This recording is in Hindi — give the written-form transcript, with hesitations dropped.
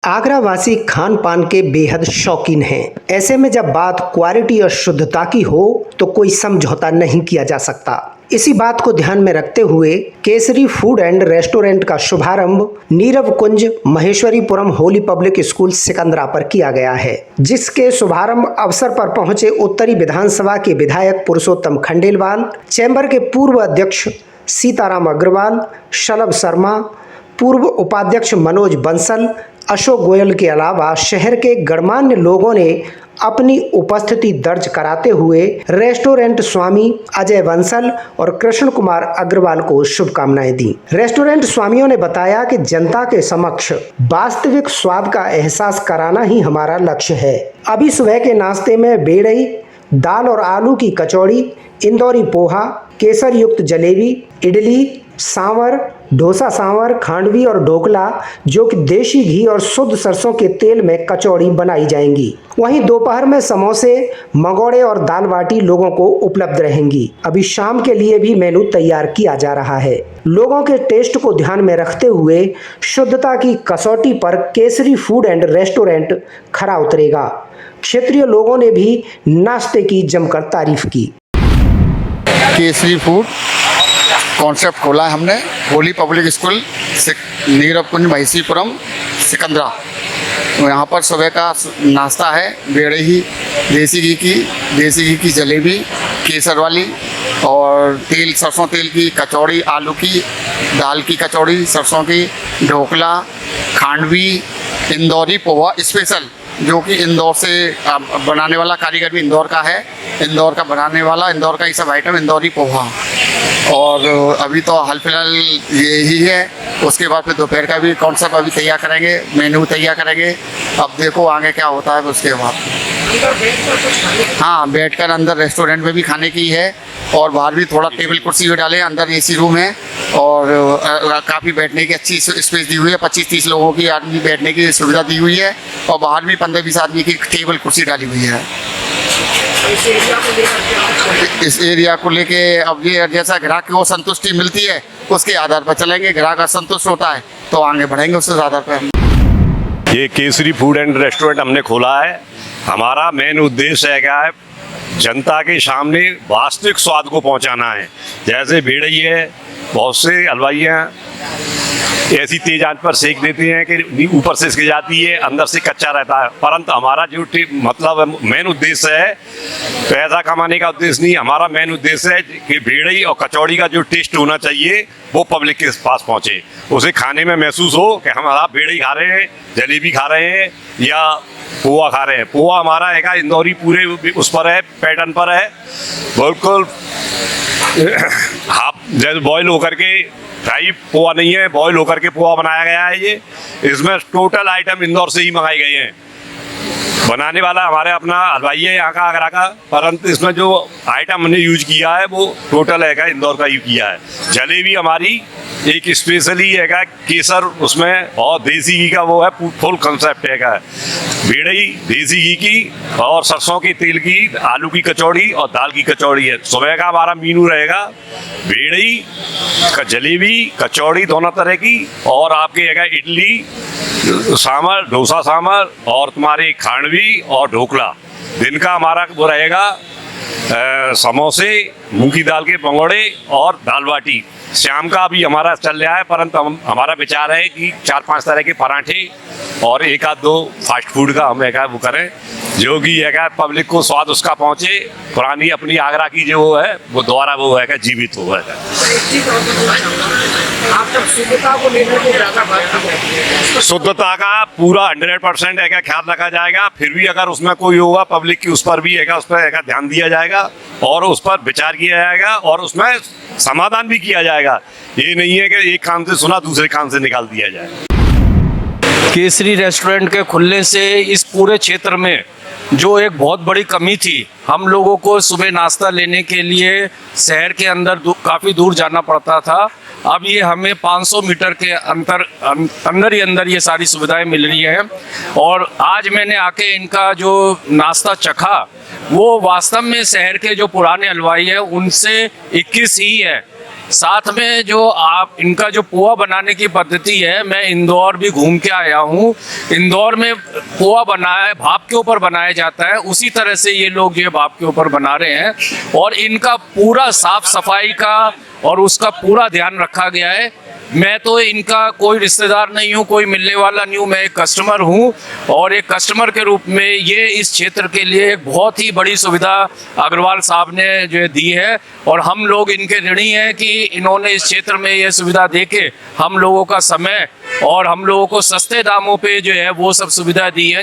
आगरा वासी खान पान के बेहद शौकीन हैं। ऐसे में जब बात क्वालिटी और शुद्धता की हो तो कोई समझौता नहीं किया जा सकता। इसी बात को ध्यान में रखते हुए केसरी फूड एंड रेस्टोरेंट का शुभारंभ नीरव कुंज महेश्वरीपुरम होली पब्लिक स्कूल सिकंदरा पर किया गया है, जिसके शुभारंभ अवसर पर पहुंचे उत्तरी विधानसभा के विधायक पुरुषोत्तम खंडेलवाल, चैम्बर के पूर्व अध्यक्ष सीताराम अग्रवाल, शलभ शर्मा, पूर्व उपाध्यक्ष मनोज बंसल, अशोक गोयल के अलावा शहर के गणमान्य लोगों ने अपनी उपस्थिति दर्ज कराते हुए रेस्टोरेंट स्वामी अजय बंसल और कृष्ण कुमार अग्रवाल को शुभकामनाएं दी। रेस्टोरेंट स्वामियों ने बताया कि जनता के समक्ष वास्तविक स्वाद का एहसास कराना ही हमारा लक्ष्य है। अभी सुबह के नाश्ते में बेड़ई, दाल और आलू की कचौड़ी, इंदौरी पोहा, केसर युक्त जलेबी, इडली, सांवर, डोसा सांवर, खांडवी और ढोकला, जो कि देशी घी और शुद्ध सरसों के तेल में कचौड़ी बनाई जाएंगी। वहीं दोपहर में समोसे, मंगोड़े और दाल बाटी लोगों को उपलब्ध रहेंगी। अभी शाम के लिए भी मेनू तैयार किया जा रहा है। लोगों के टेस्ट को ध्यान में रखते हुए शुद्धता की कसौटी पर केसरी फूड एंड रेस्टोरेंट खरा उतरेगा। क्षेत्रीय लोगों ने भी नाश्ते की जमकर तारीफ की। केसरी फूड कॉन्सेप्ट खोला है हमने होली पब्लिक स्कूल नीरव कुंज महेश्वरीपुरम सिकंदरा। तो यहाँ पर सुबह का नाश्ता है बेड़े ही, देसी घी की जलेबी, केसर वाली और सरसों तेल की कचौड़ी, आलू की, दाल की कचौड़ी, सरसों की, ढोकला, खांडवी, इंदौरी पोहा स्पेशल, जो कि इंदौर से बनाने वाला कारीगर भी इंदौर का है, इंदौर का बनाने वाला, इंदौर का ये सब आइटम इंदौरी पोहा। और अभी तो हाल फिलहाल यही है। उसके बाद फिर दोपहर का भी कॉन्सेप्ट अभी तैयार करेंगे, मेन्यू तैयार करेंगे। अब देखो आगे क्या होता है उसके बाद। हाँ, बैठकर अंदर रेस्टोरेंट में भी खाने की है और बाहर भी थोड़ा टेबल कुर्सी भी डाले। अंदर एसी रूम है और काफ़ी बैठने की अच्छी स्पेस दी हुई है। 25-30 लोगों की आदमी बैठने की सुविधा दी हुई है और बाहर भी 15-20 आदमी की टेबल कुर्सी डाली हुई है। इस एरिया को लेके अब ये जैसा ग्राहक को संतुष्टि मिलती है उसके आधार पर चलेंगे। ग्राहक असंतुष्ट होता है तो आगे बढ़ेंगे उसके आधार पर। ये केसरी फूड एंड रेस्टोरेंट हमने खोला है। हमारा मेन उद्देश्य है क्या है, जनता के सामने वास्तविक स्वाद को पहुंचाना है। जैसे भेड़ई है, बहुत से हलवाइयाँ ऐसी तेज आंच पर सेक देते हैं कि ऊपर से इसकी जाती है, अंदर से कच्चा रहता है। परंतु हमारा जो मतलब मेन उद्देश्य है, पैसा कमाने का उद्देश्य नहीं, हमारा मेन उद्देश्य है कि भेड़ई और कचौड़ी का जो टेस्ट होना चाहिए वो पब्लिक के पास पहुंचे। उसे खाने में महसूस हो कि हम भेड़ई खा रहे हैं, जलेबी खा रहे हैं या पोहा खा रहे हैं। पोहा हमारा है इंदौरी पूरे उस पर है, पैटर्न पर है, बिल्कुल हाफ जैसे बॉयल होकर के फ्राई पोहा नहीं है, बॉयल होकर के पोहा बनाया गया है। ये इसमें टोटल आइटम इंदौर से ही मंगाए गए हैं। बनाने वाला हमारे अपना हलवाई है यहाँ का, आगरा का, परंतु इसमें जो आइटम हमने यूज किया है वो टोटल है इंदौर का यूज किया है। जलेबी हमारी एक स्पेशली है केसर उसमें, और देसी घी का वो है फुल कंसेप्ट है। भेड़ई देसी घी की और सरसों के तेल की, आलू की कचौड़ी और दाल की कचौड़ी है। सुबह का हमारा मीनू रहेगा भेड़ई, जलेबी, कचौड़ी दोनों तरह की, और आपके इडली सांभर, डोसा सांभर और तुम्हारी खांडवी और ढोकला। दिन का हमारा वो रहेगा समोसे, मूंग की दाल के मंगोड़े और दाल बाटी। शाम का भी हमारा चल रहा है, परंतु हमारा विचार है कि 4-5 तरह के पराठे और 1-2 फास्ट फूड का हम वो करें, जो कि पब्लिक को स्वाद उसका पहुंचे। पुरानी अपनी आगरा की जो है वो दोबारा वो जीवित हो है। शुद्धता का पूरा 100% ख्याल रखा जाएगा। फिर भी अगर उसमें कोई होगा पब्लिक की, उस पर भी उस पर ध्यान दिया जाएगा और उस पर विचार किया जाएगा और उसमें समाधान भी किया जाएगा। ये नहीं है कि एक काम से सुना दूसरे काम से निकाल दिया जाए। केसरी रेस्टोरेंट के खुलने से इस पूरे क्षेत्र में जो एक बहुत बड़ी कमी थी, हम लोगों को सुबह नाश्ता लेने के लिए शहर के अंदर काफ़ी दूर जाना पड़ता था। अब ये हमें 500 मीटर के अंदर ही अंदर ये सारी सुविधाएं मिल रही हैं। और आज मैंने आके इनका जो नाश्ता चखा, वो वास्तव में शहर के जो पुराने हलवाई हैं उनसे 21 ही है। साथ में जो आप इनका जो पोहा बनाने की पद्धति है, मैं इंदौर भी घूम के आया हूँ। इंदौर में पोहा बनाया भाप के ऊपर बनाया जाता है, उसी तरह से ये लोग जो है भाप के ऊपर बना रहे हैं और इनका पूरा साफ सफाई का और उसका पूरा ध्यान रखा गया है। मैं तो इनका कोई रिश्तेदार नहीं हूँ, कोई मिलने वाला नहीं हूँ, मैं एक कस्टमर हूँ और एक कस्टमर के रूप में ये इस क्षेत्र के लिए एक बहुत ही बड़ी सुविधा अग्रवाल साहब ने जो है दी है और हम लोग इनके ऋणी हैं कि इन्होंने इस क्षेत्र में ये सुविधा देके हम लोगों का समय और हम लोगों को सस्ते दामों पे जो है वो सब सुविधा दी है।